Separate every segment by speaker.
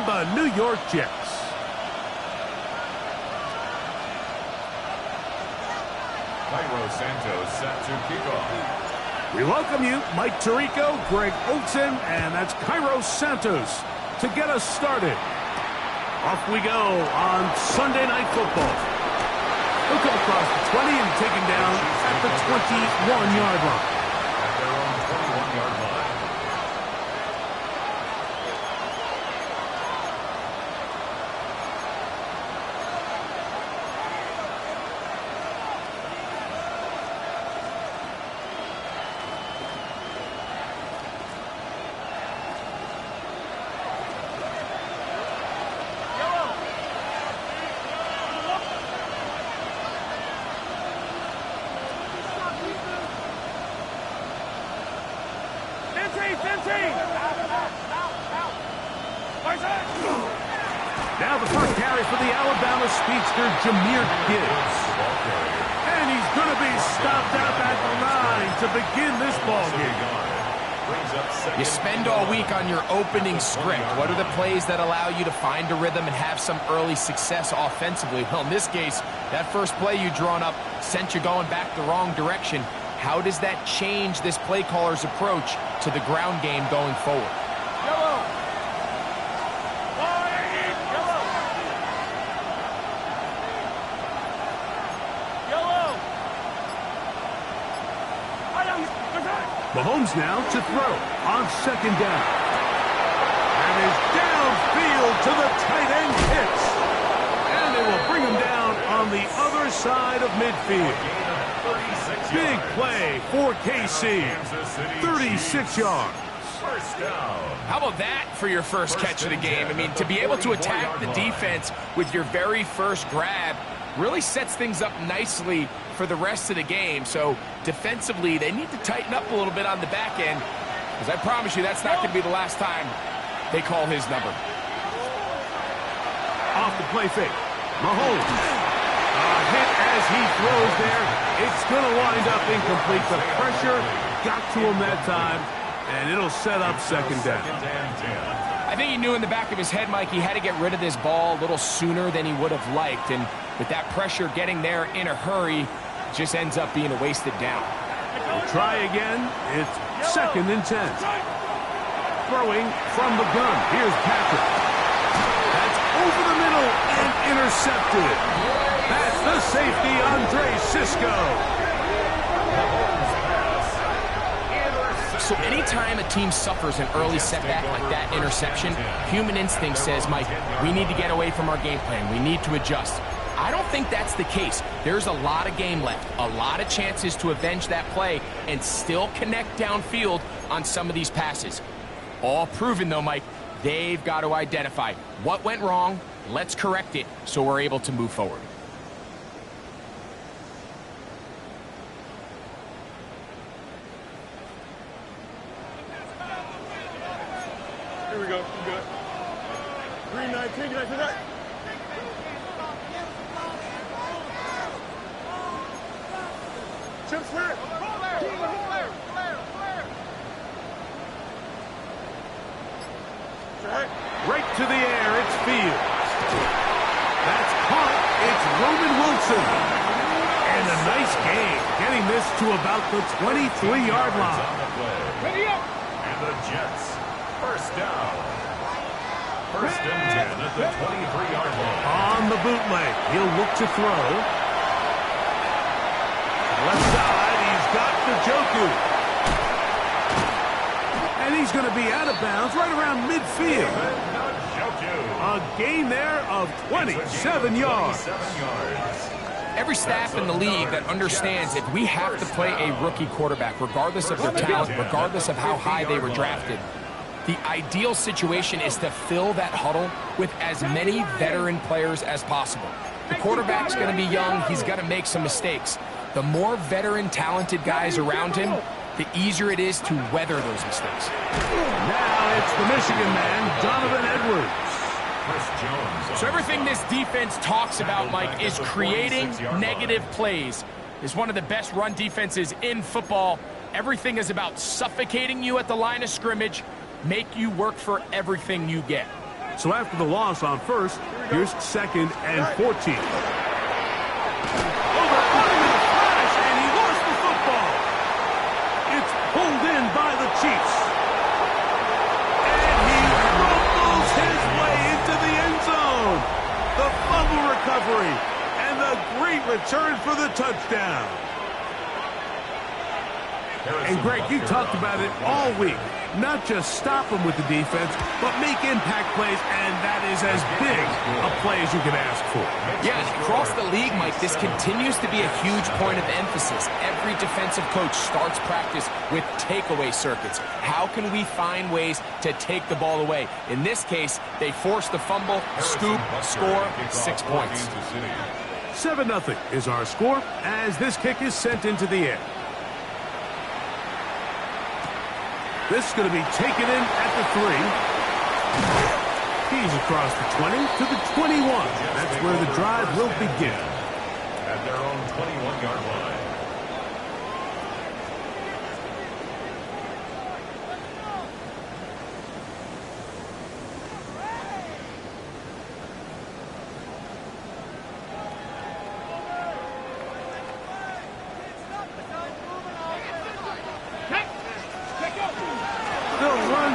Speaker 1: the New York Jets.
Speaker 2: Cairo Santos set to kick off.
Speaker 1: We welcome you, Mike Tirico, Greg Olsen, and that's Cairo Santos to get us started. Off we go on Sunday Night Football. He'll come across the 20 and taken down at the 21-yard line.
Speaker 2: At their own 21-yard line.
Speaker 1: Now the first carry for the Alabama speedster, Jahmyr Gibbs. And he's going to be stopped out at the line to begin this ball game.
Speaker 3: You spend all week on your opening script. What are the plays that allow you to find a rhythm and have some early success offensively? Well, in this case, that first play you drawn up sent you going back the wrong direction. How does that change this play caller's approach to the ground game going forward?
Speaker 1: Mahomes now to throw on second down. And is downfield to the tight end hits. And they will bring him down on the other side of midfield. Big play for KC. 36 yards.
Speaker 3: How about that for your first catch of the game? I mean, to be able to attack the defense with your very first grab really sets things up nicely for the rest of the game. So defensively, they need to tighten up a little bit on the back end, because I promise you that's not going to be the last time they call his number.
Speaker 1: Off the play fake. Mahomes. A hit as he throws there. It's going to wind up incomplete. The pressure got to him that time, and it'll set up second down.
Speaker 3: I think he knew in the back of his head, Mike, he had to get rid of this ball a little sooner than he would have liked. And with that pressure getting there in a hurry, it just ends up being a wasted down.
Speaker 1: We'll try again. It's second and 10. Throwing from the gun. Here's Patrick. That's over the middle and intercepted. That's the safety, Andre Cisco.
Speaker 3: So anytime a team suffers an early setback like that interception, human instinct says, Mike, we need to get away from our game plan. We need to adjust. I don't think that's the case. There's a lot of game left, a lot of chances to avenge that play and still connect downfield on some of these passes. All proven, though, Mike, they've got to identify what went wrong, let's correct it so we're able to move forward.
Speaker 4: Here we go. I'm good. 319. Can I do that? Chip Swear.
Speaker 1: Right to the air. It's Fields. That's caught. It's Roman Wilson. And a nice game, getting this to about the 23-yard line.
Speaker 2: Ready up. And the Jets. First down. First and 10 at the 23-yard line.
Speaker 1: On the bootleg, he'll look to throw. Left side, he's got Njoku. And he's going to be out of bounds right around midfield. A gain there of 27 yards.
Speaker 3: Every staff in the league that understands if we have to play a rookie quarterback, regardless of their talent, regardless of how high they were drafted, the ideal situation is to fill that huddle with as many veteran players as possible. The quarterback's going to be young. He's going to make some mistakes. The more veteran, talented guys around him, the easier it is to weather those mistakes.
Speaker 1: Now it's the Michigan man, Donovan Edwards.
Speaker 3: So everything this defense talks about, Mike, is creating negative plays. It's one of the best run defenses in football. Everything is about suffocating you at the line of scrimmage, make you work for everything you get.
Speaker 1: So after the loss on first, here's 2nd and 14. Oh, they're caught him in a flash, and he lost the football. It's pulled in by the Chiefs. And he rumbles his way into the end zone. The fumble recovery and the great return for the touchdown. And Greg, you talked about it all week. Not just stop them with the defense, but make impact plays, and that is as big a play as you can ask for.
Speaker 3: Yeah, and across the league, Mike, this continues to be a huge point of emphasis. Every defensive coach starts practice with takeaway circuits. How can we find ways to take the ball away? In this case, they forced the fumble, scoop, score, 6 points.
Speaker 1: 7-0 is our score as this kick is sent into the air. This is going to be taken in at the 3. He's across the 20 to the 21. That's where the drive will begin.
Speaker 2: At their own 21-yard line.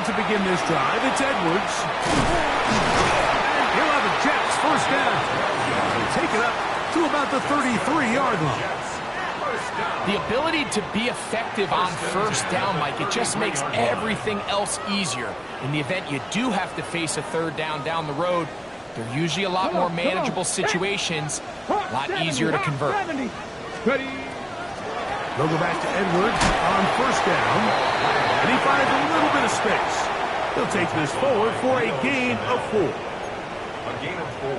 Speaker 1: To begin this drive, it's Edwards. And he'll have the Jets first down. They'll take it up to about the 33-yard line.
Speaker 3: The ability to be effective on first down, Mike, it just makes everything else easier. In the event you do have to face a third down the road, they're usually a lot more manageable situations, a lot easier to convert.
Speaker 1: They'll go back to Edwards on first down, and he finds a little bit of space. He'll take this forward for a gain of 4.
Speaker 2: A gain of 4.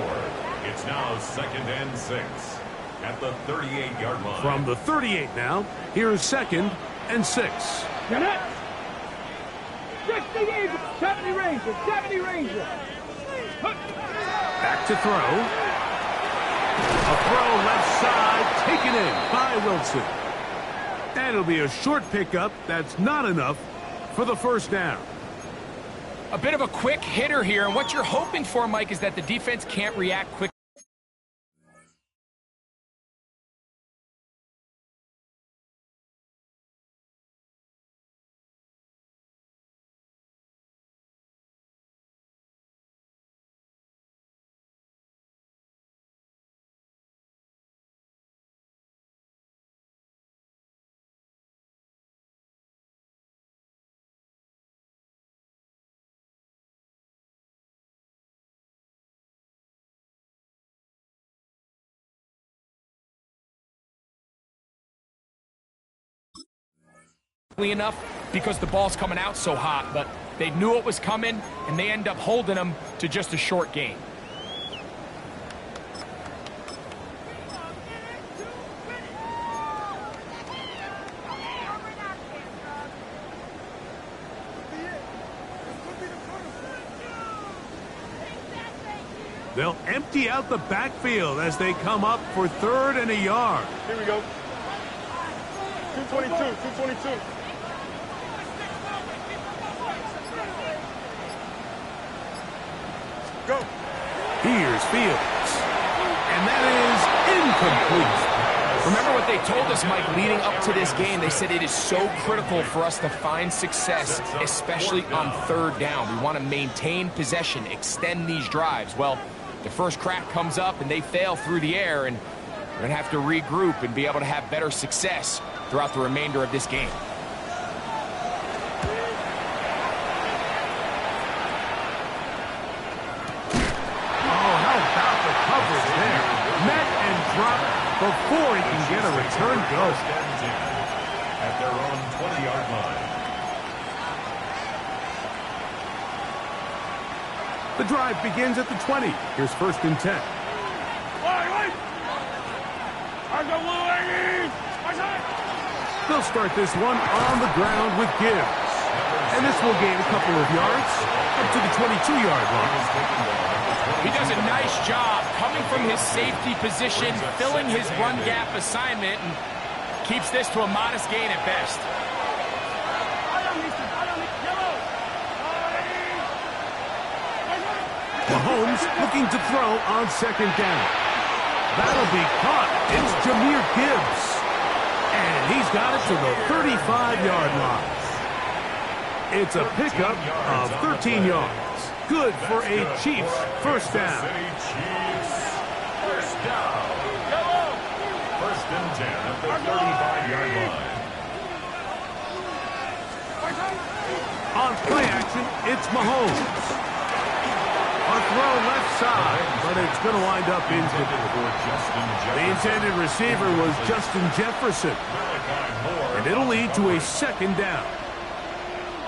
Speaker 2: It's now 2nd and 6 at the 38-yard line.
Speaker 1: From the 38 now, here is 2nd and 6.
Speaker 5: Get it! 60 Eagles, 70 Rangers, 70 Rangers.
Speaker 1: Back to throw. A throw left side, taken in by Wilson. And it'll be a short pickup. That's not enough for the first down.
Speaker 3: A bit of a quick hitter here, and what you're hoping for, Mike, is that the defense can't react quickly. Enough because the ball's coming out so hot, but they knew it was coming, and they end up holding them to just a short gain.
Speaker 1: They'll empty out the backfield as they come up for 3rd and a yard.
Speaker 4: Here we go. 222, 222. Go.
Speaker 1: Here's Fields. And that is incomplete.
Speaker 3: Remember what they told us, Mike, leading up to this game. They said it is so critical for us to find success, especially on 3rd down. We want to maintain possession, extend these drives. Well, the first crack comes up, and they fail through the air, and we're going to have to regroup and be able to have better success throughout the remainder of this game.
Speaker 1: Before he can get a return go.
Speaker 2: At their own 20-yard line.
Speaker 1: The drive begins at the 20. Here's 1st and 10. They'll start this one on the ground with Gibbs. And this will gain a couple of yards up to the 22-yard line.
Speaker 3: He does a nice job coming from his safety position, filling his run gap assignment, and keeps this to a modest gain at best.
Speaker 1: Mahomes looking to throw on second down. That'll be caught. It's Jahmyr Gibbs. And he's got it to the 35-yard line. It's a pickup of 13 yards. Good for a Chiefs first down.
Speaker 2: First down. First and 10 at the 35-yard line.
Speaker 1: On play action, it's Mahomes. A throw left side, but it's going to wind up incomplete. The intended receiver was Justin Jefferson. And it'll lead to a second down.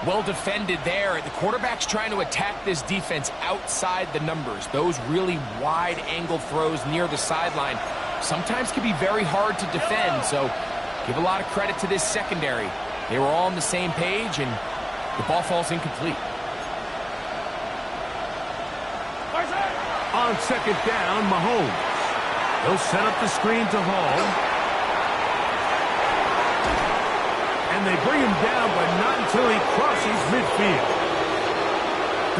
Speaker 3: Well defended there. The quarterback's trying to attack this defense outside the numbers. Those really wide angle throws near the sideline sometimes can be very hard to defend, so give a lot of credit to this secondary. They were all on the same page, and the ball falls incomplete.
Speaker 1: On second down, Mahomes. He'll set up the screen to Hall. And they bring him down, but not until he crosses midfield.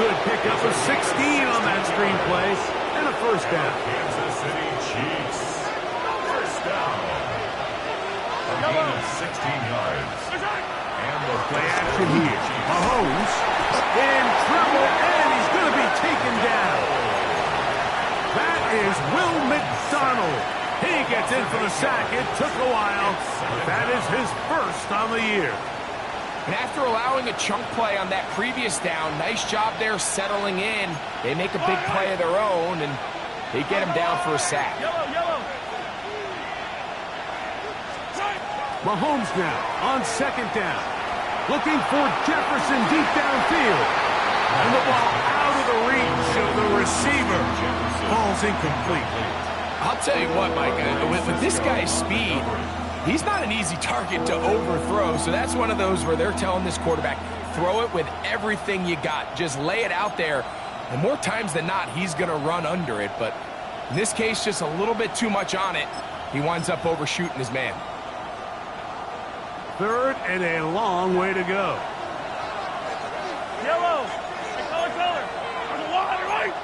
Speaker 1: Good pickup of 16 on that screen play, and a first down.
Speaker 2: Kansas City Chiefs. First down. A gain of 16 yards. And the
Speaker 1: Play action here. Mahomes in trouble, and he's going to be taken down. That is Will McDonald. He gets in for the sack. It took a while, but that is his first on the year.
Speaker 3: And after allowing a chunk play on that previous down, nice job there settling in. They make a big play of their own, and they get him down for a sack.
Speaker 1: Mahomes now on second down. Looking for Jefferson deep downfield. And the ball out of the reach of the receiver. Ball's incomplete.
Speaker 3: I'll tell you what, Mike, with this guy's speed, he's not an easy target to overthrow. So that's one of those where they're telling this quarterback, throw it with everything you got. Just lay it out there. And more times than not, he's going to run under it. But in this case, just a little bit too much on it. He winds up overshooting his man.
Speaker 1: Third and a long way to go.
Speaker 5: Yellow. Color. On the wall, right.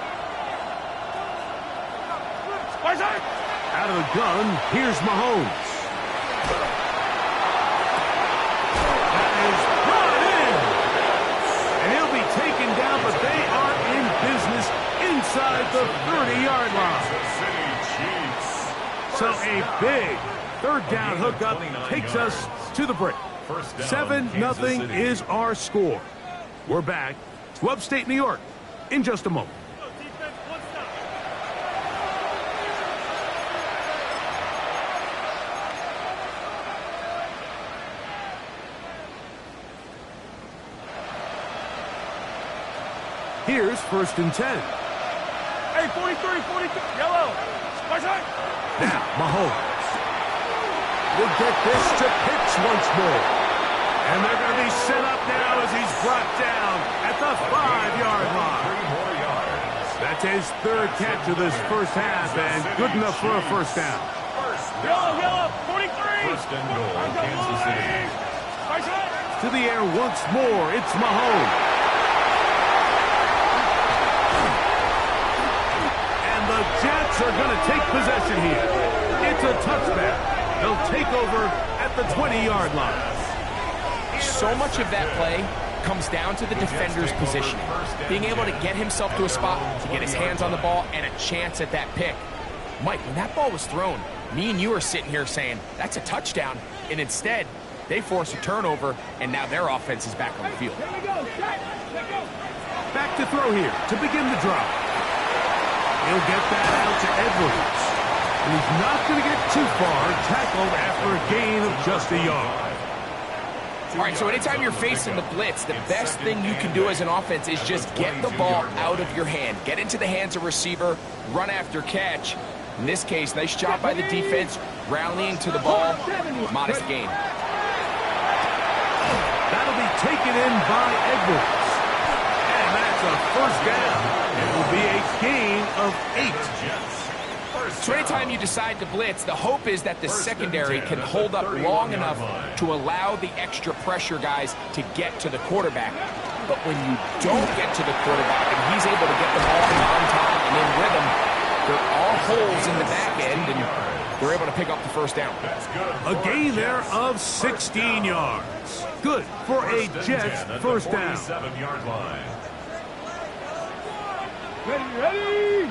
Speaker 1: Out of the gun, here's Mahomes. That is brought in. And he'll be taken down, but they are in business inside the 30-yard line. So a big third down hookup takes us to the break. 7-0 is our score. We're back to upstate New York in just a moment. Here's first and 10.
Speaker 5: Hey, 43, 42. Yellow.
Speaker 1: Now, Mahomes will get this to Pitts once more. And they're going to be set up now as he's brought down at the 5-yard line.
Speaker 2: 3 more yards.
Speaker 1: That's his third catch of this first half, and good enough for a first down.
Speaker 5: Yellow, 43.
Speaker 2: First and goal, Kansas City.
Speaker 1: To the air once more, it's Mahomes. And the Jets are going to take possession here. It's a touchback. They'll take over at the 20-yard line.
Speaker 3: So much of that play comes down to the defender's positioning. Being able to get himself to a spot, to get his hands on the ball, and a chance at that pick. Mike, when that ball was thrown, me and you are sitting here saying, that's a touchdown. And instead, they force a turnover, and now their offense is back on the field.
Speaker 1: Back to throw here to begin the drive. He'll get that out to Edwards. And he's not going to get too far, tackled after a gain of just a yard.
Speaker 3: All right, so anytime you're facing the blitz, the best thing you can do as an offense is just get the ball out of your hand. Get into the hands of receiver, run after catch. In this case, nice job by the defense, rallying to the ball. Modest gain.
Speaker 1: That'll be taken in by Edwards. And that's a first down. It will be a gain of 8.
Speaker 3: So anytime you decide to blitz, the hope is that the secondary can hold up long enough to allow the extra pressure guys to get to the quarterback. But when you don't get to the quarterback and he's able to get the ball pick up the first down.
Speaker 2: That's good.
Speaker 1: A gain there of 16 yards. Good for a Jets first down.
Speaker 2: 47-yard line.
Speaker 5: Ready.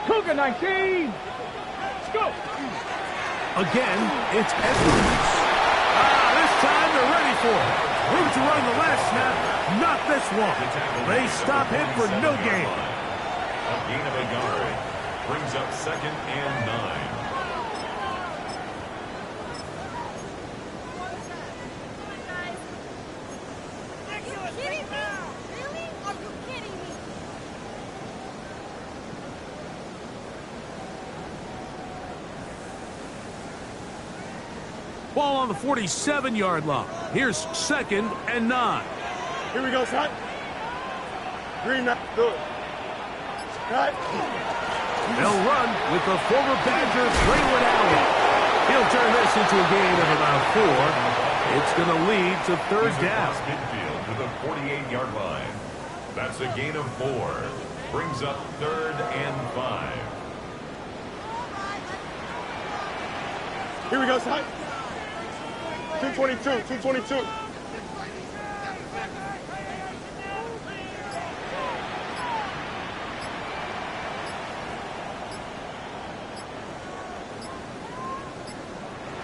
Speaker 5: Cougar 19. Let's go.
Speaker 1: Again, it's Edwards. This time they're ready for it. Room to run the last snap, not this one. They stop him for no gain.
Speaker 2: A gain of a yard. Brings up 2nd and 9.
Speaker 1: Ball on the 47-yard line. Here's 2nd and 9.
Speaker 4: Here we go, son. Green, do it. Cut.
Speaker 1: They'll run with the former Badger, Braylon Allen. He'll turn this into a gain of about 4. It's going to lead to 3rd down.
Speaker 2: Midfield to the 48-yard line. That's a gain of 4. Brings up 3rd and 5.
Speaker 4: Here we go, son. 222.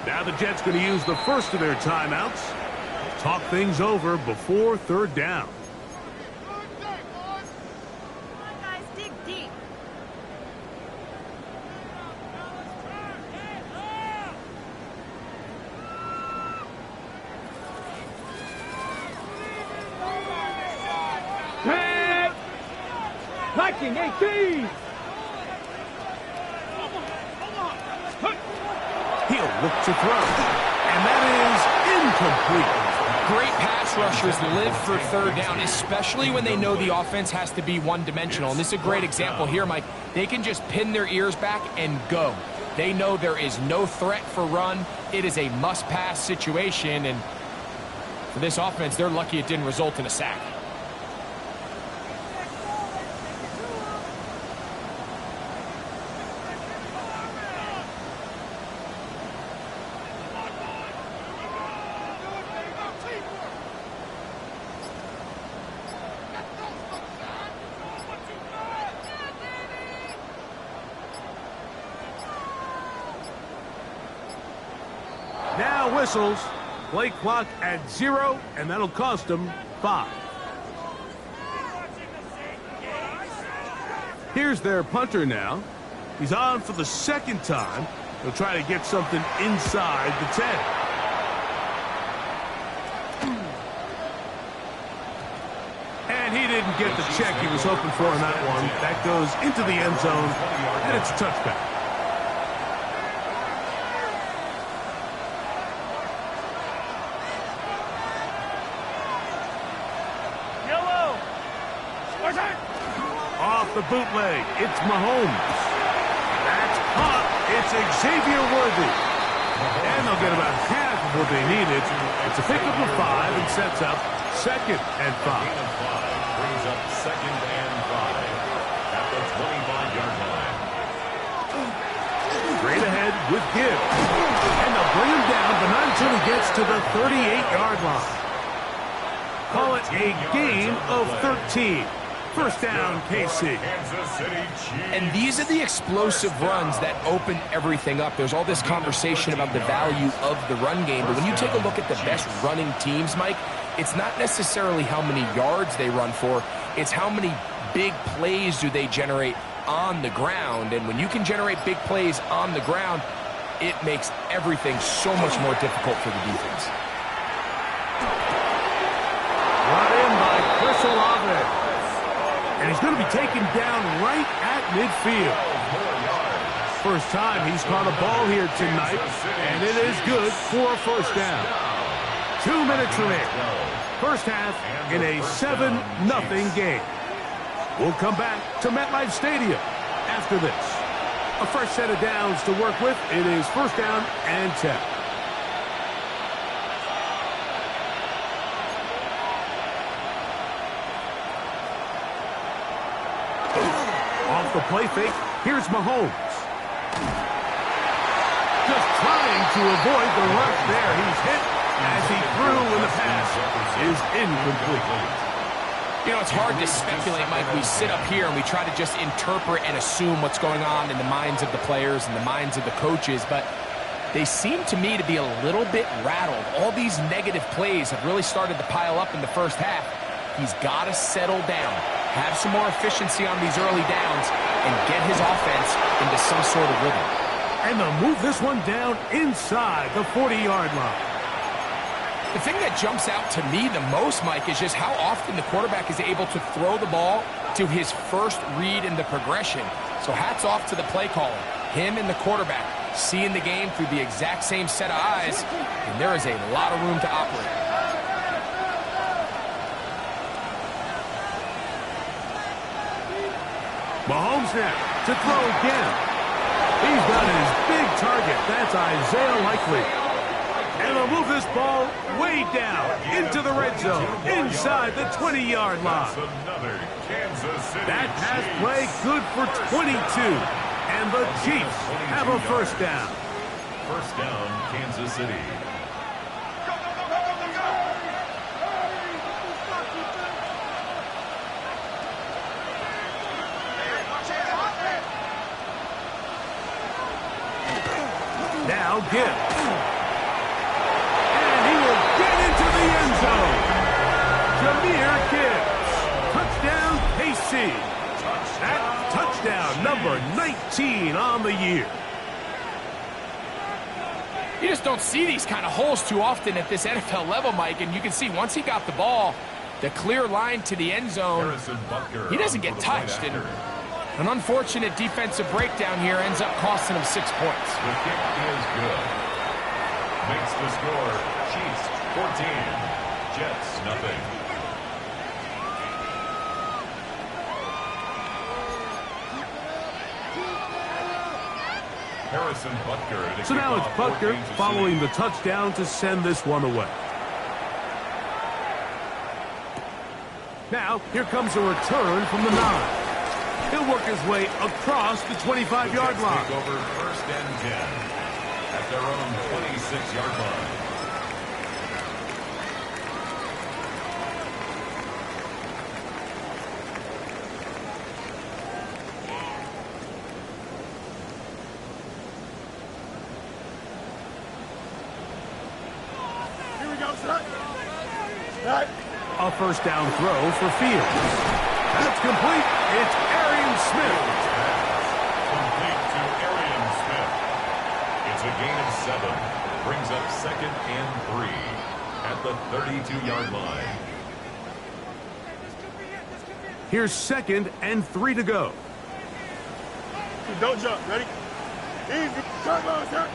Speaker 1: Now the Jets going to use the first of their timeouts. Talk things over before 3rd down.
Speaker 5: Viking 18.
Speaker 1: He'll look to throw. And that is incomplete.
Speaker 3: Great pass rushers live for 3rd down, especially when they know the offense has to be one-dimensional. And this is a great example here, Mike. They can just pin their ears back and go. They know there is no threat for run. It is a must-pass situation. And for this offense, they're lucky it didn't result in a sack.
Speaker 1: Now whistles. Play clock at 0, and that'll cost them 5. Here's their punter now. He's on for the 2nd time. He'll try to get something inside the 10. And he didn't get the check he was hoping for on that one. That goes into the end zone, and it's a touchback. Off the bootleg, it's Mahomes. That's caught. It's Xavier Worthy. And they'll get about half of what they needed. It's a pickup of 5 and sets up 2nd and 5.
Speaker 2: Brings up 2nd and 5 at the 25-yard line.
Speaker 1: Straight ahead with Gibbs. And they'll bring him down, but not until he gets to the 38-yard line. Call it a gain of 13. First down, KC.
Speaker 3: And these are the explosive runs that open everything up. There's all this conversation about the value of the run game, but when you take a look at the best running teams, Mike, it's not necessarily how many yards they run for, it's how many big plays do they generate on the ground. And when you can generate big plays on the ground, it makes everything so much more difficult for the defense.
Speaker 1: Brought in by Chris Olave. And he's going to be taken down right at midfield. First time he's caught a ball here tonight, and it is good for a first down. 2 minutes remaining. First half in a 7-0 game. We'll come back to MetLife Stadium after this. A fresh set of downs to work with. It is first down and 10. Off the play fake, here's Mahomes. trying to avoid the rush there. He's hit as he threw, and the pass is incomplete.
Speaker 3: You know, it's hard to speculate, Mike. We sit up here and we try to just interpret and assume what's going on in the minds of the players and the minds of the coaches, but they seem to me to be a little bit rattled. All these negative plays have really started to pile up in the first half. He's got to settle down, have some more efficiency on these early downs, and get his offense into some sort of rhythm.
Speaker 1: And they'll move this one down inside the 40-yard line.
Speaker 3: The thing that jumps out to me the most, Mike, is just how often the quarterback is able to throw the ball to his first read in the progression. So hats off to the play caller, him and the quarterback, seeing the game through the exact same set of eyes, and there is a lot of room to operate.
Speaker 1: Mahomes now to throw again. He's got his big target. That's Isaiah Likely. And they'll move this ball way down into the red zone, inside the 20-yard line. That pass play good for 22. And the Chiefs have a first down.
Speaker 2: First down, Kansas City.
Speaker 1: Now Gibbs. And he will get into the end zone. Jahmyr Gibbs. Touchdown, KC. That touchdown, number 19 on the year.
Speaker 3: You just don't see these kind of holes too often at this NFL level, Mike, and you can see once he got the ball, the clear line to the end zone, he doesn't get touched. And an unfortunate defensive breakdown here ends up costing him 6 points.
Speaker 2: The kick is good. Makes the score Chiefs 14, Jets nothing. Harrison Butker.
Speaker 1: So now it's Butker following the touchdown to send this one away. Now, here comes a return from the 9. He'll work his way across the 25-yard line.
Speaker 2: Take over first and 10 at their own 26-yard line.
Speaker 4: Here we go, son.
Speaker 1: A first down throw for Fields. That's complete. It's Arian Smith.
Speaker 2: Complete to Arian Smith. It's a gain of 7. Brings up second and 3 at the 32-yard line.
Speaker 1: Here's second and 3 to go.
Speaker 4: Don't jump. Ready? Easy. Turbo, sir.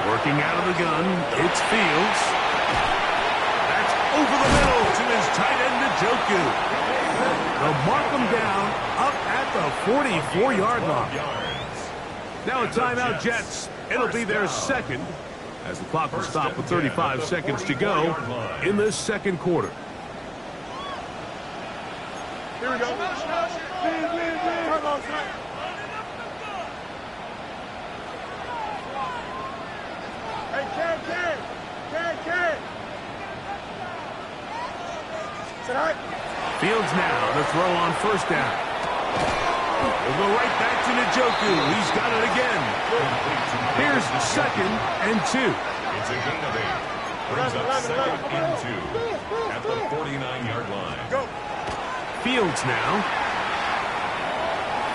Speaker 1: Working out of the gun, it's Fields. That's over the middle to his tight end, Njoku. They'll mark him down up at the 44-yard line. Now a timeout, Jets. It'll be their second, as the clock will stop with 35 seconds to go in this second quarter.
Speaker 4: Here we go. Turbo, sir. Hey, Ken. Tonight.
Speaker 1: Fields now to throw on first down. We'll go right back to Njoku. He's got it again. Here's second and 2.
Speaker 2: It's a gain of 8. Brings up second and 2 at the 49-yard line.
Speaker 4: Go.
Speaker 1: Fields now.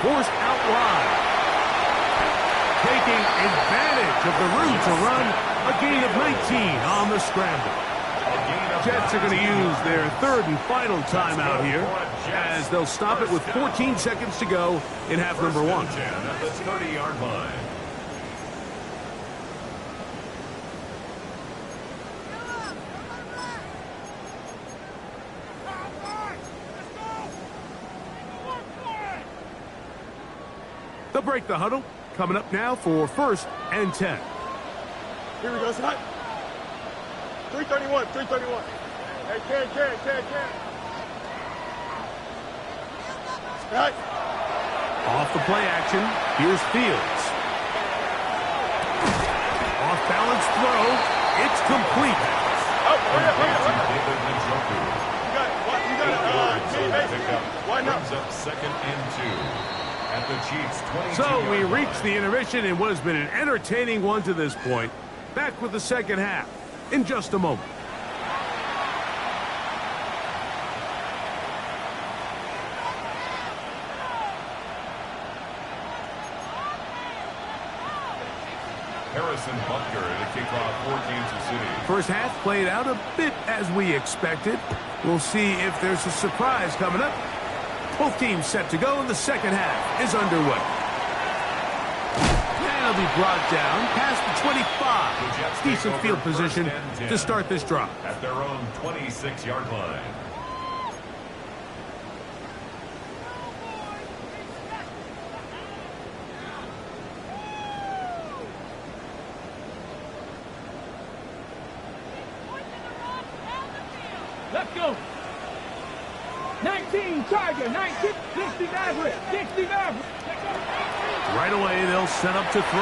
Speaker 1: Forced out wide. Taking advantage of the room to run. A gain of 19 on the scramble. Jets are going to use their third and final timeout here as they'll stop it with 14 seconds to go in half number 1.
Speaker 2: At the 30-yard line.
Speaker 1: They'll break the huddle. Coming up now for first and 10.
Speaker 4: Here we go, son. 331. Hey, Ken. Right.
Speaker 1: Off the play action, here's Fields. Off-balance throw. It's complete.
Speaker 4: Oh,
Speaker 2: David Njoku.
Speaker 4: you got why not?
Speaker 2: Brings up second and 2 at the Chiefs' 22.
Speaker 1: So we reach the intermission in what has been an entertaining one to this point. Back with the second half in just a moment.
Speaker 2: Harrison Butker to kick off for Kansas City.
Speaker 1: First half played out a bit as we expected. We'll see if there's a surprise coming up. Both teams set to go, and the second half is underway. And it'll be brought down past the 25. Decent field position to start this drive.
Speaker 2: At their own 26-yard line.
Speaker 5: Let's go. 19, Tiger, 19, 60 Maverick, 60 Maverick.
Speaker 1: Right away, they'll set up to throw.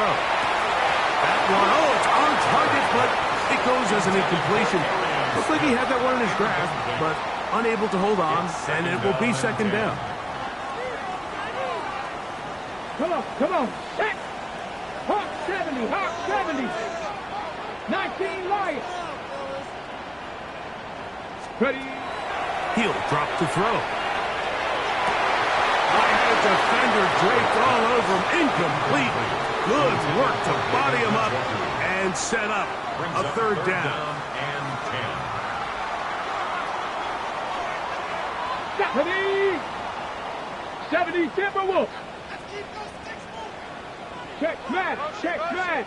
Speaker 1: That one, oh, it's on target, but it goes as an incompletion. Looks like he had that one in his grasp, but unable to hold on, and it will be second down.
Speaker 5: Come on, set. Hawk 70, Hawk 70. 19 Lions. Ready.
Speaker 1: He'll drop to throw. I had a defender draped all over him. Incomplete. Good work to body him up and set up a third down.
Speaker 2: And
Speaker 5: 10. 70 Timberwolves. Check match, check match.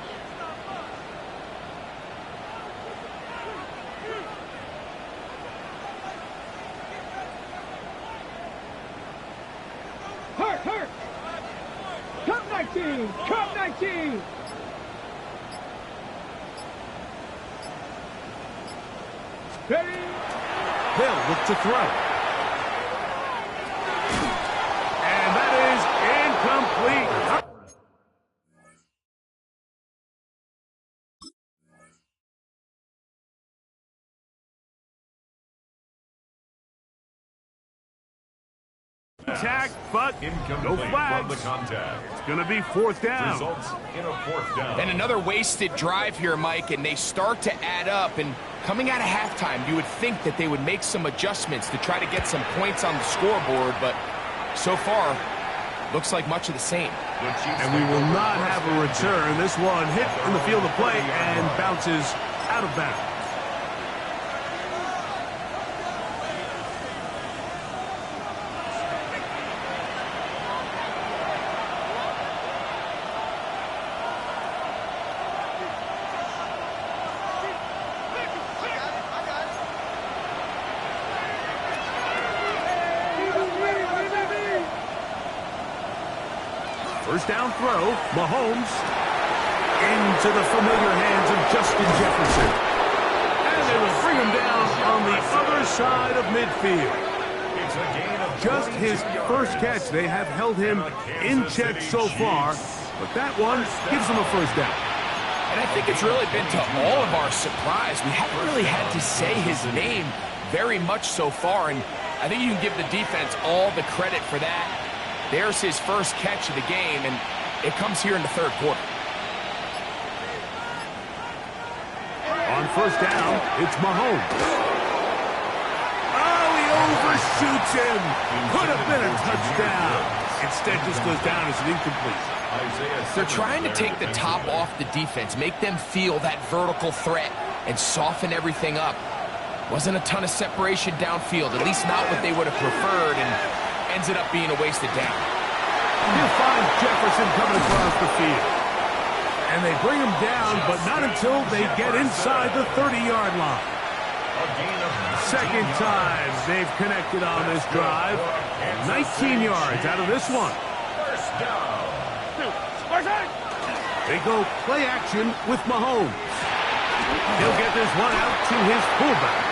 Speaker 5: Hurt. Come 19, come 19. Ready.
Speaker 1: They'll look to throw. And that is incomplete. Attack, but no
Speaker 2: incomplete
Speaker 1: flags.
Speaker 2: from the contact.
Speaker 1: It's going to be fourth down.
Speaker 2: Results in a fourth down.
Speaker 3: And another wasted drive here, Mike, and they start to add up. And coming out of halftime, you would think that they would make some adjustments to try to get some points on the scoreboard, but so far, looks like much of the same.
Speaker 1: And we will not have a return. This one hit in the field of play and bounces out of bounds. First down throw, Mahomes into the familiar hands of Justin Jefferson. And they will bring him down on the other side of midfield.
Speaker 2: It's a gain of
Speaker 1: Just his first catch. They have held him in check so far, but that one gives him a first down.
Speaker 3: And I think it's really been to all of our surprise. We haven't really had to say his name very much so far, and I think you can give the defense all the credit for that. There's his first catch of the game, and it comes here in the third quarter.
Speaker 1: On first down, it's Mahomes. Oh, he overshoots him. Could have been a touchdown. Instead, just goes down as an incomplete.
Speaker 3: They're trying to take the top off the defense, make them feel that vertical threat, and soften everything up. Wasn't a ton of separation downfield, at least not what they would have preferred, and ended up being a wasted down.
Speaker 1: He'll find Jefferson coming across the field. And they bring him down, but not until they get inside the 30-yard line. Second time they've connected on this drive. 19 yards out of this one.
Speaker 2: First down.
Speaker 1: They go play action with Mahomes. He'll get this one out to his fullback.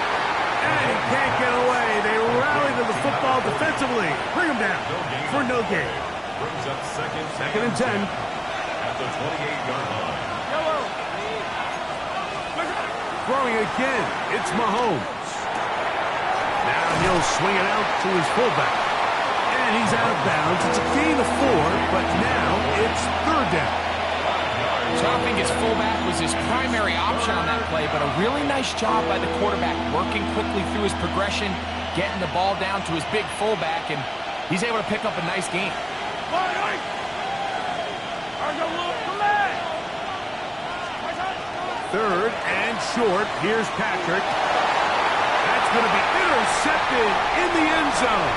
Speaker 1: And he can't get away. They rally to the football defensively. Bring him down for no gain.
Speaker 2: Brings up second
Speaker 1: and 10.
Speaker 2: At the 28-yard line.
Speaker 1: Throwing again, it's Mahomes. Now he'll swing it out to his fullback. And he's out of bounds. It's a gain of 4, but now it's 3rd down.
Speaker 3: So I don't think his fullback was his primary option on that play, but a really nice job by the quarterback working quickly through his progression, getting the ball down to his big fullback, and he's able to pick up a nice gain.
Speaker 1: 3rd and short. Here's Patrick. That's going to be intercepted in the end zone.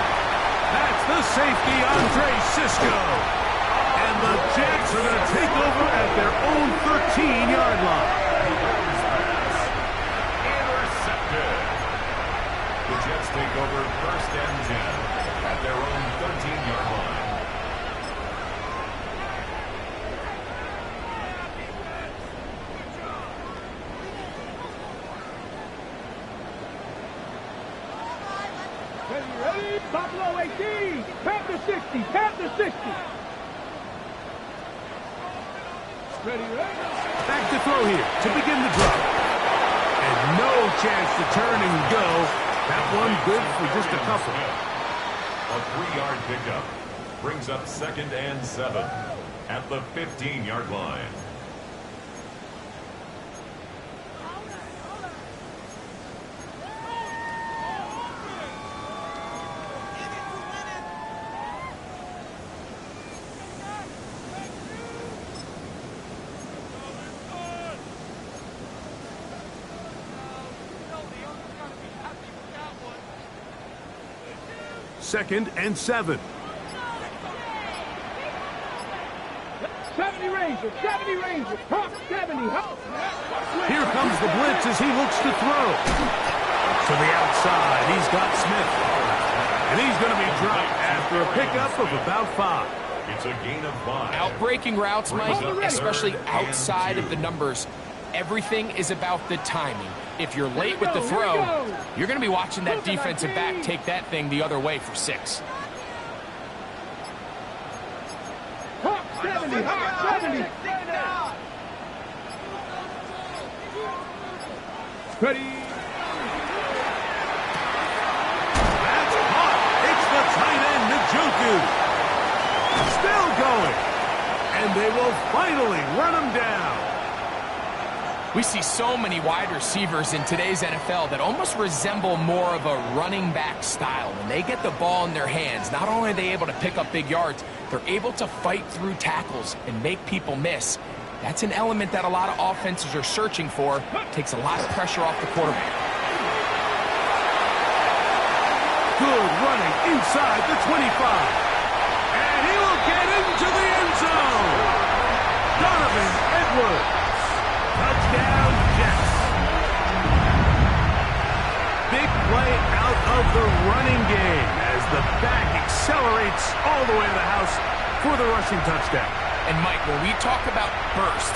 Speaker 1: That's the safety, Andre Cisco. And the Jets are going to take over at their own 13-yard line.
Speaker 2: Intercepted. The Jets take over 1st and 10 at their own 13-yard line.
Speaker 5: Ready? Buffalo 18. Panther 60. Panther 60. Ready?
Speaker 1: Back to throw here to begin the drive. And no chance to turn and go. That one good for just a couple.
Speaker 2: A 3-yard pickup brings up 2nd and 7 at the 15-yard line.
Speaker 1: Second and 7.
Speaker 5: 70 Rangers. 70 Rangers. Top 70.
Speaker 1: Here comes the blitz as he looks to throw. To the outside, he's got Smith. And he's going to be dropped after a pickup of about 5.
Speaker 2: It's a gain of 5.
Speaker 3: Out-breaking routes, Mike, especially outside of the numbers. Everything is about the timing. If you're late with the throw, you're going to be watching that defensive back take that thing the other way for 6.
Speaker 5: Top 70. Top 70. Ready?
Speaker 1: That's caught. It's the tight end, Njoku. Still going. And they will finally run him down.
Speaker 3: We see so many wide receivers in today's NFL that almost resemble more of a running back style. When they get the ball in their hands, not only are they able to pick up big yards, they're able to fight through tackles and make people miss. That's an element that a lot of offenses are searching for. Takes a lot of pressure off the quarterback.
Speaker 1: Good running inside the 25. And he will get into the end zone. Donovan Edwards. Touchdown, Jets. Big play out of the running game as the back accelerates all the way to the house for the rushing touchdown.
Speaker 3: And, Mike, when we talk about burst,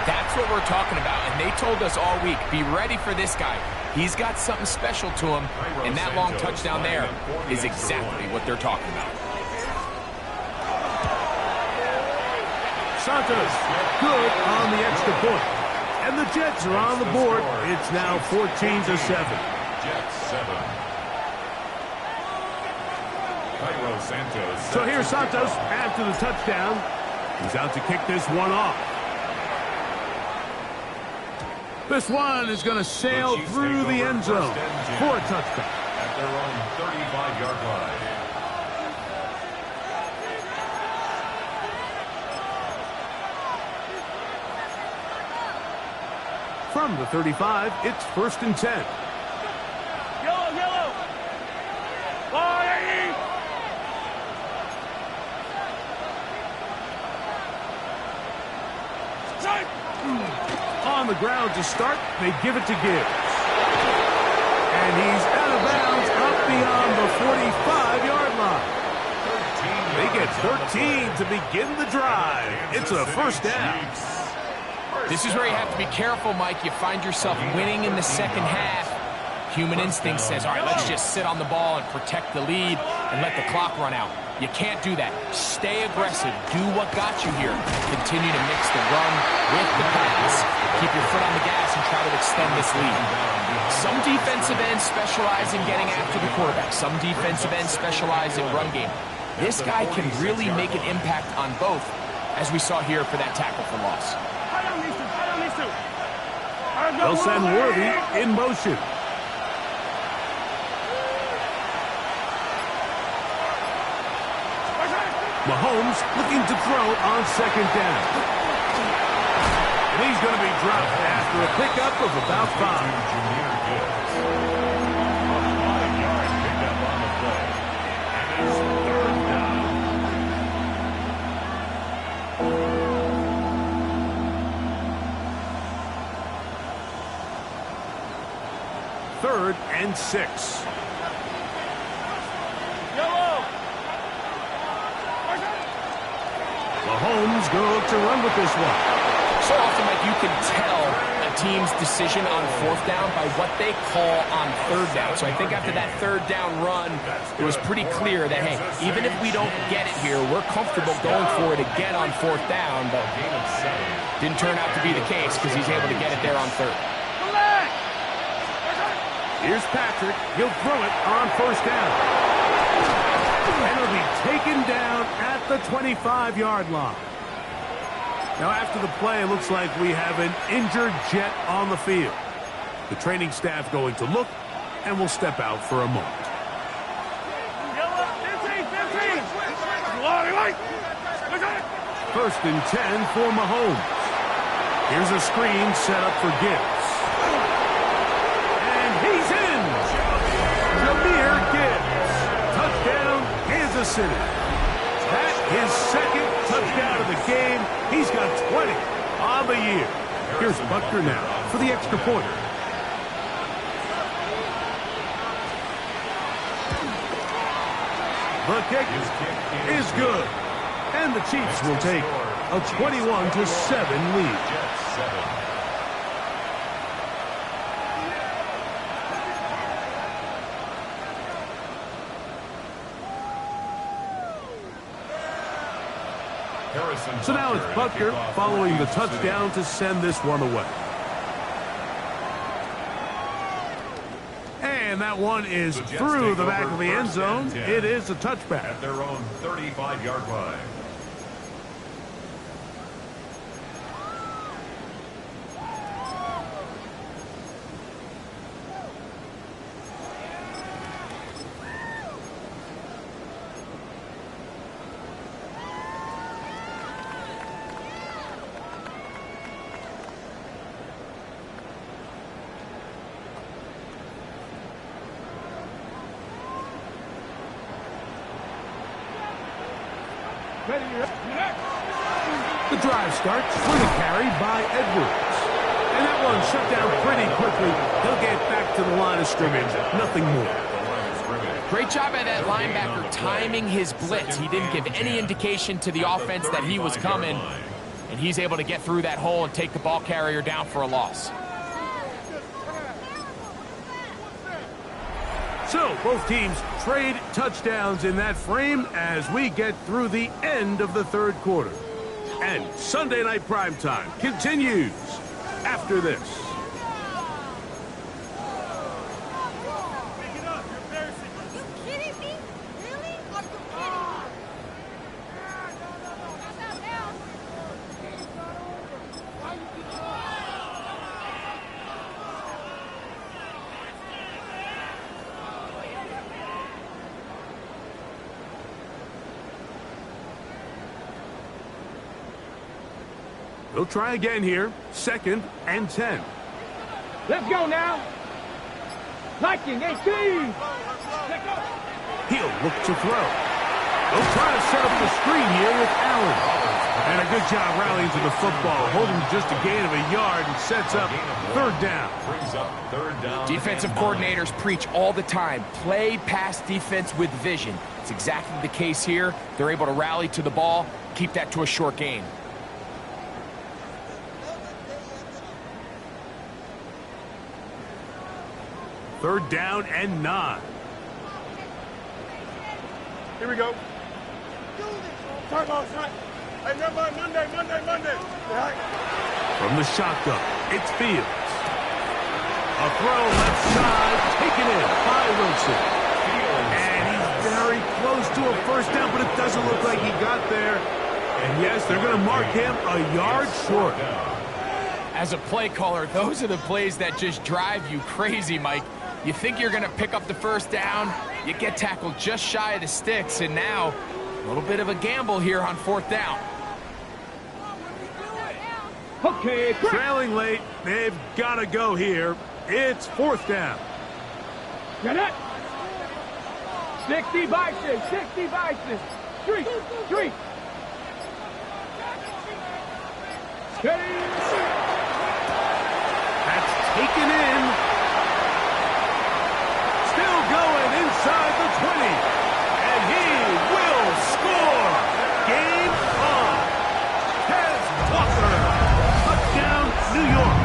Speaker 3: that's what we're talking about. And they told us all week, be ready for this guy. He's got something special to him, and that long touchdown there is exactly what they're talking about.
Speaker 1: Santos, good on the extra point. And the Jets are on the board. It's now 14-7.
Speaker 2: Jets 7. Cairo Santos.
Speaker 1: So here's Santos after the touchdown. He's out to kick this one off. This one is going to sail through the end zone for a touchdown.
Speaker 2: At their own 35-yard line.
Speaker 1: From the 35, it's 1st and 10.
Speaker 5: Yellow, yellow. Bye.
Speaker 1: On the ground to start, they give it to Gibbs. And he's out of bounds up beyond the 45-yard line. They get 13 to begin the drive. It's a 1st down.
Speaker 3: This is where you have to be careful, Mike. You find yourself winning in the second half. Human instinct says, all right, let's just sit on the ball and protect the lead. and let the clock run out. You can't do that. Stay aggressive. Do what got you here. Continue to mix the run with the pass. Keep your foot on the gas and try to extend this lead. Some defensive ends specialize in getting after the quarterback. Some defensive ends specialize in run game. This guy can really make an impact on both, as we saw here for that tackle for loss.
Speaker 1: They'll send Worthy in motion. Mahomes looking to throw on second down. And he's going to be dropped after a pickup of about 5. Third and 6. Mahomes going to look to run with this one.
Speaker 3: So often, Mike, you can tell a team's decision on fourth down by what they call on third down. So I think after that third down run, it was pretty clear that, hey, even if we don't get it here, we're comfortable going for it again on fourth down, but didn't turn out to be the case because he's able to get it there on third.
Speaker 1: Here's Patrick. He'll throw it on first down. And it'll be taken down at the 25-yard line. Now, after the play, it looks like we have an injured Jet on the field. The training staff going to look, and will step out for a moment. First and 10 for Mahomes. Here's a screen set up for Gibbs. He's in! Jahmyr Gibbs. Touchdown, Kansas City. That's his second touchdown of the game. He's got 20 on the year. Here's Butker now for the extra point. The kick is good. And the Chiefs will take a 21-7 lead. So now it's Butker following the touchdown to send this one away. And that one is through the back of the end zone. It is a touchback.
Speaker 2: At their own 35-yard line.
Speaker 1: The drive starts with a carry by Edwards. And that one shut down pretty quickly. He'll get back to the line of scrimmage. Nothing more.
Speaker 3: Great job by that linebacker timing his blitz. He didn't give any indication to the offense that he was coming. And he's able to get through that hole and take the ball carrier down for a loss.
Speaker 1: So both teams trade touchdowns in that frame as we get through the end of the third quarter. And Sunday Night Primetime continues after this. They'll try again here. 2nd and 10.
Speaker 5: Let's go now. Liking 18.
Speaker 1: He'll look to throw. They'll try to set up the screen here with Allen. And a good job rallying to the football, holding just a gain of a yard and sets up third down.
Speaker 2: Brings up third down.
Speaker 3: Defensive coordinators preach all the time, play pass defense with vision. It's exactly the case here. They're able to rally to the ball, keep that to a short gain.
Speaker 1: Third down and 9.
Speaker 4: Here we go. Talk about shot. Hey, remember Monday. Yeah.
Speaker 1: From the shotgun, it's Fields. A throw left side, taken in by Wilson. And he's very close to a first down, but it doesn't look like he got there. And yes, they're going to mark him a yard short.
Speaker 3: As a play caller, those are the plays that just drive you crazy, Mike. You think you're going to pick up the first down, you get tackled just shy of the sticks, and now a little bit of a gamble here on 4th down.
Speaker 5: Okay,
Speaker 1: Trailing late, they've got to go here. It's 4th down.
Speaker 5: get it. 60 vices, 60 vices. Street. Steady.
Speaker 1: That's taken in. Still going inside the 20. And he will score. Game on. Tez Walker. Touchdown, New York.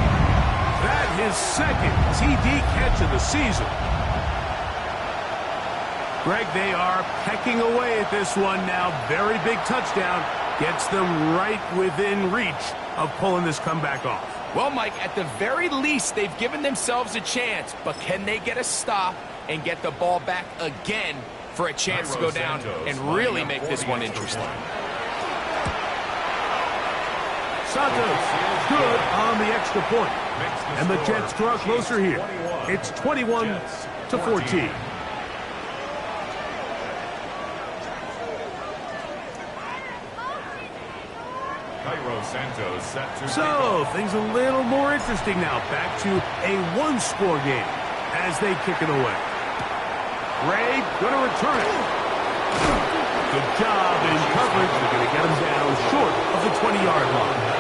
Speaker 1: That his second TD catch of the season. Greg, they are pecking away at this one now. Very big touchdown. Gets them right within reach of pulling this comeback off.
Speaker 3: Well, Mike, at the very least, they've given themselves a chance, but can they get a stop and get the ball back again for a chance to go down and really make this one interesting?
Speaker 1: Santos, good on the extra point. And the Jets draw closer here. It's 21-14.
Speaker 2: Cairo Santos set to
Speaker 1: So, things a little more interesting now. Back to a one-score game as they kick it away. Ray going to return it. Good job in coverage. They're going to get him down short of the 20-yard line.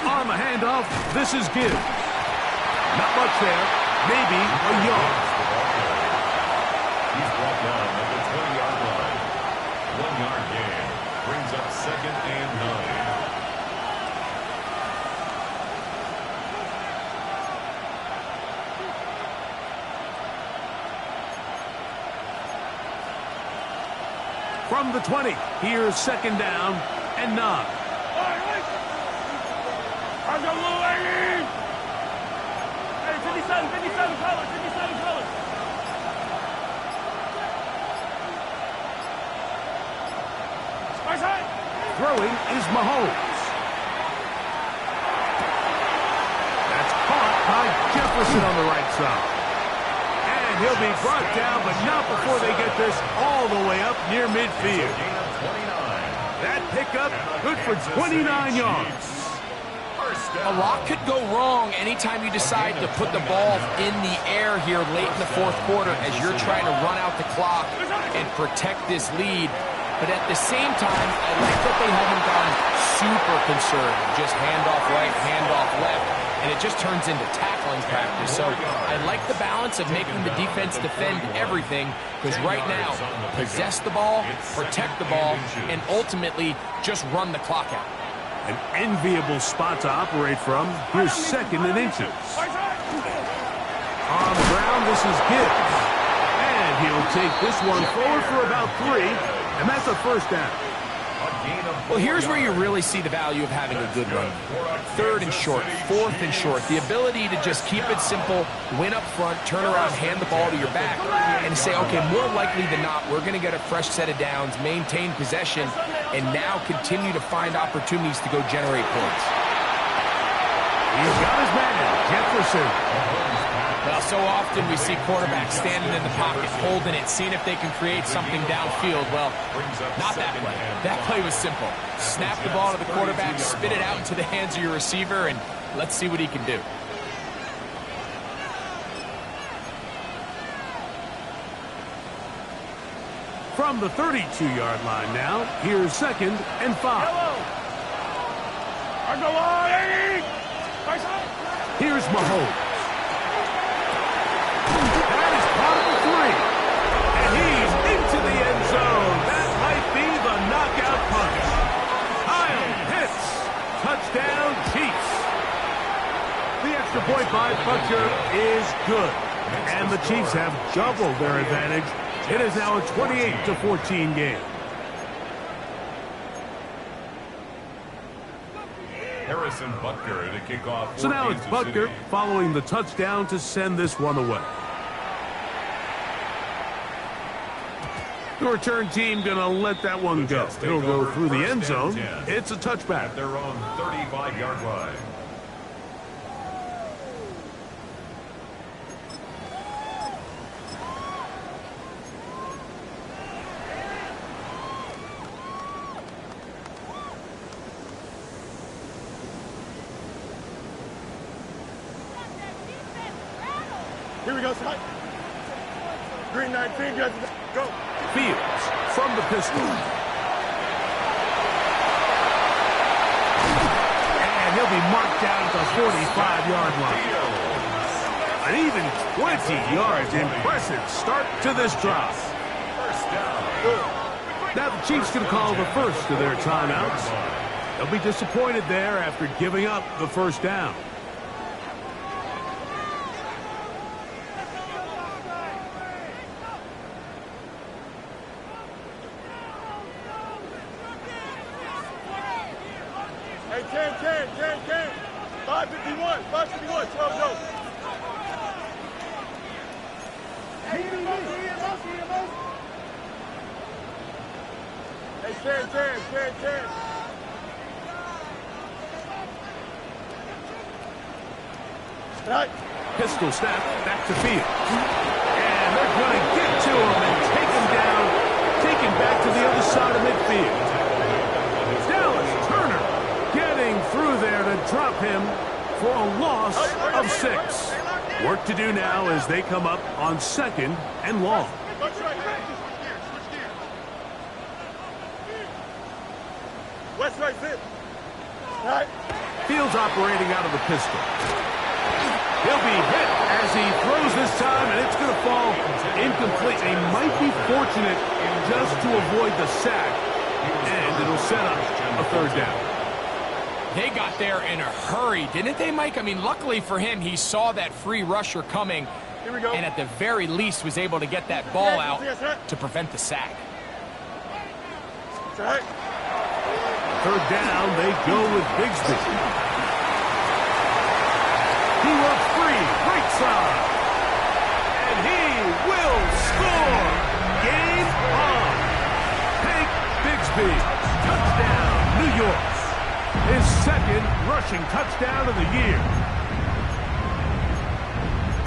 Speaker 1: On the handoff, this is Gibbs. Not much there. Maybe a yard.
Speaker 2: He's brought down at the 20-yard line. 1-yard gain brings up 2nd and 9.
Speaker 1: From the 20, here's 2nd down and 9.
Speaker 4: I'm the low 80. Hey, 57 colors.
Speaker 1: Throwing is Mahomes. That's caught by Jefferson on the right side. And he'll be brought down, but not before they get this all the way up near midfield. That pickup, good for 29 yards.
Speaker 3: A lot could go wrong anytime you decide to put the ball in the air here late in the 4th quarter as you're trying to run out the clock and protect this lead. But at the same time, I like that they haven't gone super conservative. Just handoff right, handoff left, and it just turns into tackling practice. So I like the balance of making the defense defend everything, because right now, possess the ball, protect the ball, and ultimately just run the clock out.
Speaker 1: An enviable spot to operate from. Here's 2nd and inches. On the ground, this is Gibbs. And he'll take this one forward for about 3, and that's a 1st down.
Speaker 3: Well, here's where you really see the value of having a good run. 3rd and short, 4th and short. The ability to just keep it simple, win up front, turn around, hand the ball to your back, and say, okay, more likely than not, we're going to get a fresh set of downs, maintain possession, and now continue to find opportunities to go generate points.
Speaker 1: He's got his man, Jefferson.
Speaker 3: Well, so often we see quarterbacks standing in the pocket, holding it, seeing if they can create something downfield. Well, not that play. That play was simple. Snap the ball to the quarterback, spit it out into the hands of your receiver, and let's see what he can do.
Speaker 1: From the 32-yard line now, here's 2nd and 5.
Speaker 4: I'm the low 80.
Speaker 1: Here's Mahomes. by Butker is good. And the Chiefs have doubled their advantage. It is now a 28-14 game.
Speaker 2: Harrison Butker to kick off.
Speaker 1: So now it's Butker following the touchdown to send this one away. The return team going to let that one go. It'll go through the end zone. It's a touchback.
Speaker 2: At their own 35-yard line.
Speaker 4: Here we go, Scott. Green 19, guys. Go.
Speaker 1: Fields from the pistol. And he'll be marked down at the 45-yard line. An even 20 yards. Impressive start to this drive.
Speaker 2: First down.
Speaker 1: Now the Chiefs can call the first of their timeouts. They'll be disappointed there after giving up the first down.
Speaker 4: Hey, 10, 551, 12 go. Hey, 10. Right.
Speaker 1: Pistol snap, back to field. And they're going to get to him and take him down, take him back to the other side of midfield. Dallas Turner getting through there to drop him for a loss of 6. Work to do now as they come up on 2nd and long.
Speaker 4: West right, zip. Right.
Speaker 1: Fields operating out of the pistol. He'll be hit as he throws this time, and it's going to fall incomplete. They might be fortunate just to avoid the sack, and it'll set up a 3rd down.
Speaker 3: They got there in a hurry, didn't they, Mike? I mean, luckily for him, he saw that free rusher coming,
Speaker 4: Here we go.
Speaker 3: and at the very least was able to get that ball out to prevent the sack.
Speaker 4: Right.
Speaker 1: 3rd down, they go with Bigsby. He works free, right side. And he will score. Game on. Hank Bigsby, touchdown, New York. His 2nd rushing touchdown of the year.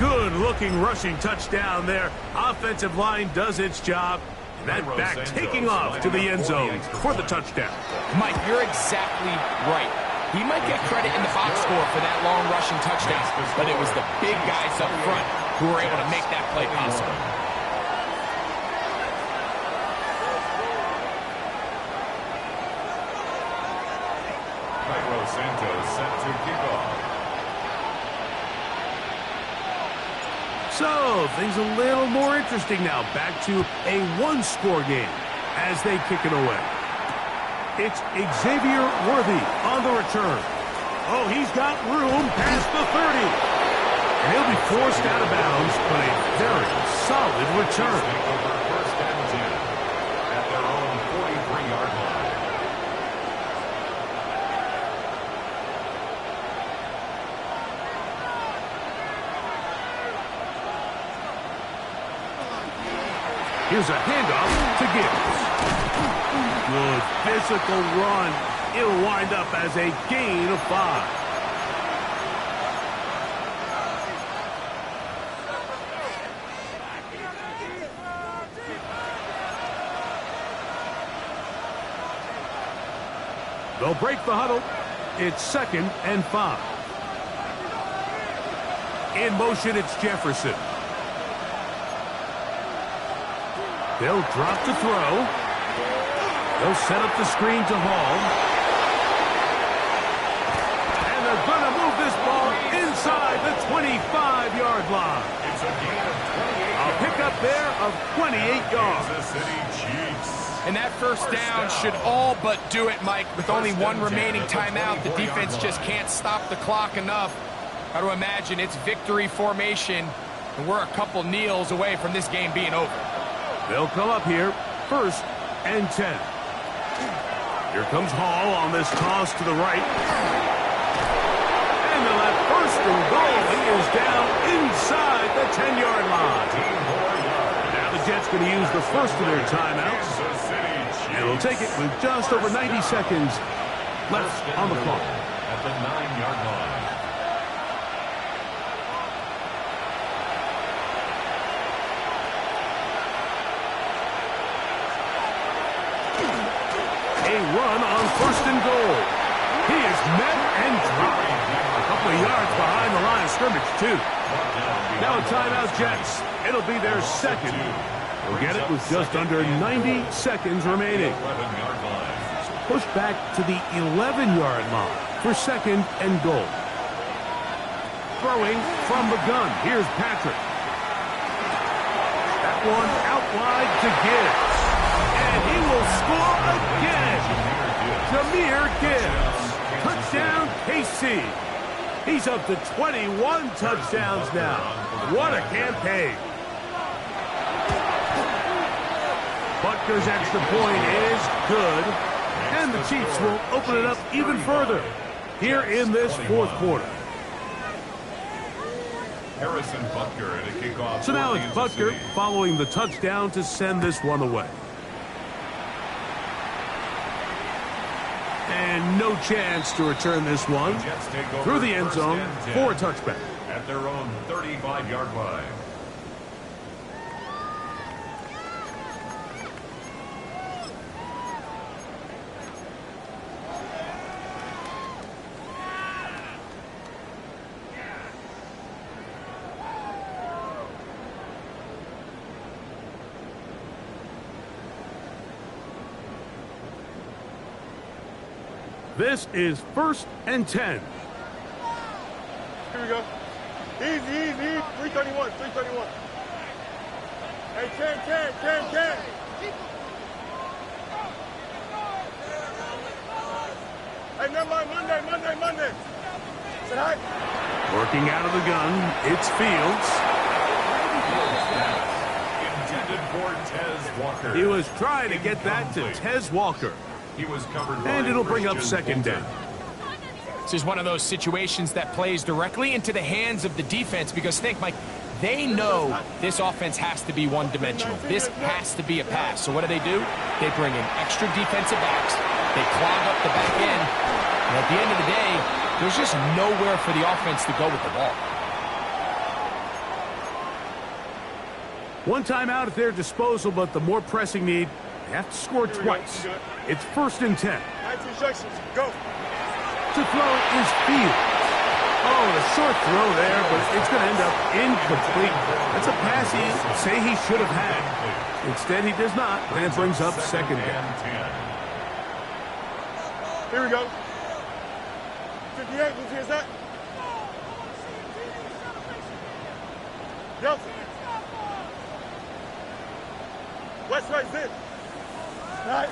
Speaker 1: Good-looking rushing touchdown there. Offensive line does its job. That back taking off to the end zone for the touchdown.
Speaker 3: Mike, you're exactly right. He might get credit in the box score for that long rushing touchdown, but it was the big guys up front who were able to make that play possible.
Speaker 2: Cairo Santos set to kick off.
Speaker 1: So, things a little more interesting now. Back to a 1-score game as they kick it away. It's Xavier Worthy on the return. Oh, he's got room past the 30. And he'll be forced out of bounds, but a very solid return.
Speaker 2: First down 10 at their own 43-yard line.
Speaker 1: Here's a handoff to Gibbs. Good physical run. It'll wind up as a gain of 5. They'll break the huddle. It's 2nd and 5. In motion, it's Jefferson. They'll drop to throw. They'll set up the screen to Hall. And they're going to move this ball inside the 25-yard line.
Speaker 2: It's a gain of 28.
Speaker 1: A pickup there of 28 yards.
Speaker 2: Kansas City Chiefs.
Speaker 3: And that first down should all but do it, Mike. With only one remaining timeout, the defense just can't stop the clock enough. Got to imagine it's victory formation, and we're a couple kneels away from this game being over.
Speaker 1: They'll come up here, 1st and 10. Here comes Hall on this toss to the right. And they'll have 1st and goal. He is down inside the 10-yard line. Now the Jets going to use the first of their timeouts. And they'll take it with just over 90 seconds left on the clock.
Speaker 2: At the 9-yard line.
Speaker 1: A run on 1st and goal. He is met and dropped. A couple of yards behind the line of scrimmage, too. Now a timeout, Jets. It'll be their second. They'll get it with just under 90 seconds remaining. Push back to the 11-yard line for 2nd and goal. Throwing from the gun. Here's Patrick. That one out wide to Gibbs. And he will score again. Jahmyr Gibbs. Touchdown, KC. He's up to 21 touchdowns now. What a campaign. Butker's extra point is good. And the Chiefs will open it up even further here in this 4th quarter.
Speaker 2: Harrison Butker at a kickoff.
Speaker 1: So now it's Butker following the touchdown to send this one away. And no chance to return this one through the end zone for a touchback.
Speaker 2: At their own 35-yard line.
Speaker 1: This is 1st and 10.
Speaker 4: Here we go. Easy. 331. Hey, 10. Hey, never mind. Monday. Say hi.
Speaker 1: Working out of the gun, it's Fields.
Speaker 2: Intended for Tez Walker.
Speaker 1: He was trying to get that to Tez Walker.
Speaker 2: He was covered by
Speaker 1: And it'll bring up
Speaker 2: Christian
Speaker 1: 2nd down.
Speaker 3: This is one of those situations that plays directly into the hands of the defense because think, Mike, they know this offense has to be one-dimensional. This has to be a pass. So what do? They bring in extra defensive backs. They clog up the back end. And at the end of the day, there's just nowhere for the offense to go with the ball.
Speaker 1: One timeout at their disposal, but the more pressing need, they have to score twice. It's 1st and 10.
Speaker 4: 19 instructions. Go.
Speaker 1: To throw is Fields. Oh, a short throw there, but it's going to end up incomplete. That's a pass he say he should have had. Instead, he does not, and it brings up 2nd down.
Speaker 4: Here we go. 58, who hears that? Nelson. West right in. Right.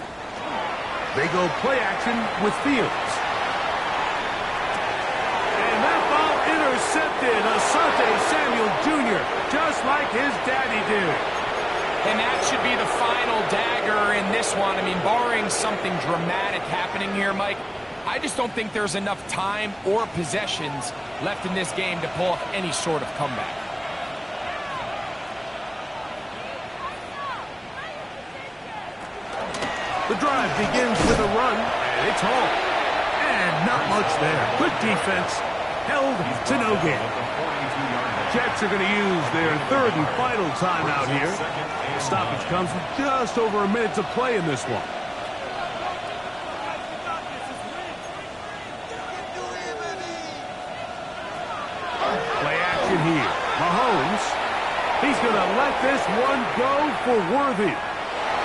Speaker 1: They go play action with Fields. And that ball intercepted. Asante Samuel Jr., just like his daddy did.
Speaker 3: And that should be the final dagger in this one. I mean, barring something dramatic happening here, Mike, I just don't think there's enough time or possessions left in this game to pull off any sort of comeback.
Speaker 1: The drive begins with a run, and it's Hall. And not much there. Good defense, held to no gain. Jets are going to use their 3rd and final timeout here. Stoppage comes with just over a minute to play in this one. Play action here. Mahomes. He's going to let this one go for Worthy.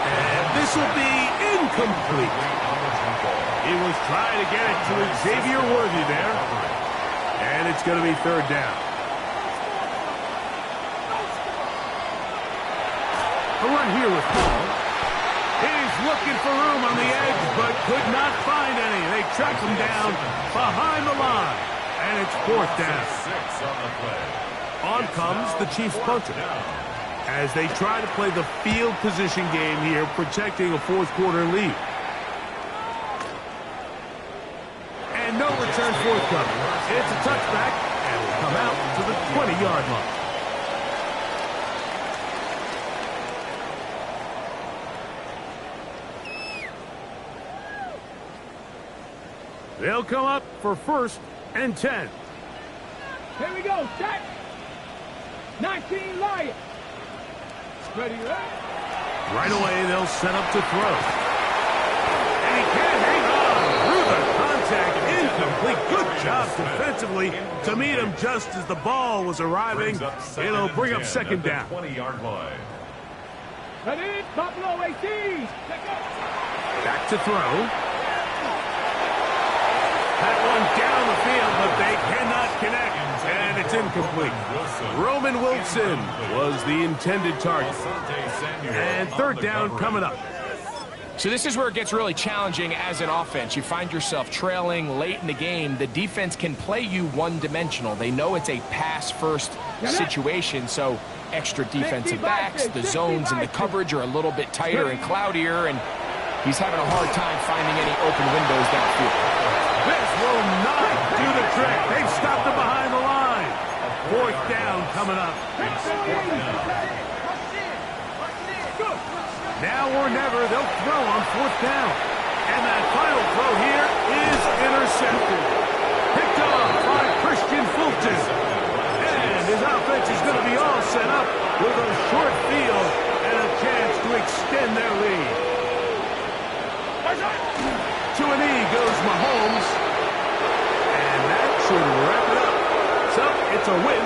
Speaker 1: And this will be incomplete. He was trying to get it to Xavier Worthy there. And it's going to be 3rd down. A run here with Paul. He's looking for room on the edge, but could not find any. They track him down behind the line. And it's fourth down.
Speaker 2: 6 on the play.
Speaker 1: On comes the Chiefs punter. As they try to play the field position game here, protecting a fourth quarter lead. And no return forthcoming. It's a touchback, and will come out to the 20-yard line. They'll come up for 1st and 10.
Speaker 5: Here we go. Set. 19 Lions. Ready, right?
Speaker 1: Right away, they'll set up to throw. And he can't hang on through the contact. Incomplete. Good job defensively to meet him just as the ball was arriving. It'll bring up 2nd down.
Speaker 2: 20-yard line.
Speaker 5: Ready? Buffalo 18.
Speaker 1: Back to throw. That one down the field, but they cannot connect. And it's incomplete. Roman Wilson was the intended target. And 3rd down coming up.
Speaker 3: So this is where it gets really challenging as an offense. You find yourself trailing late in the game. The defense can play you one-dimensional. They know it's a pass-first situation, so extra defensive backs, the zones and the coverage are a little bit tighter and cloudier, and he's having a hard time finding any open windows downfield.
Speaker 1: This will not do the trick. They've stopped him behind the line. 4th down coming up. Now or never, they'll throw on 4th down. And that final throw here is intercepted. Picked off by Christian Fulton. And his offense is going to be all set up with a short field and a chance to extend their lead. To a knee goes Mahomes. And that should wrap it up. So it's a win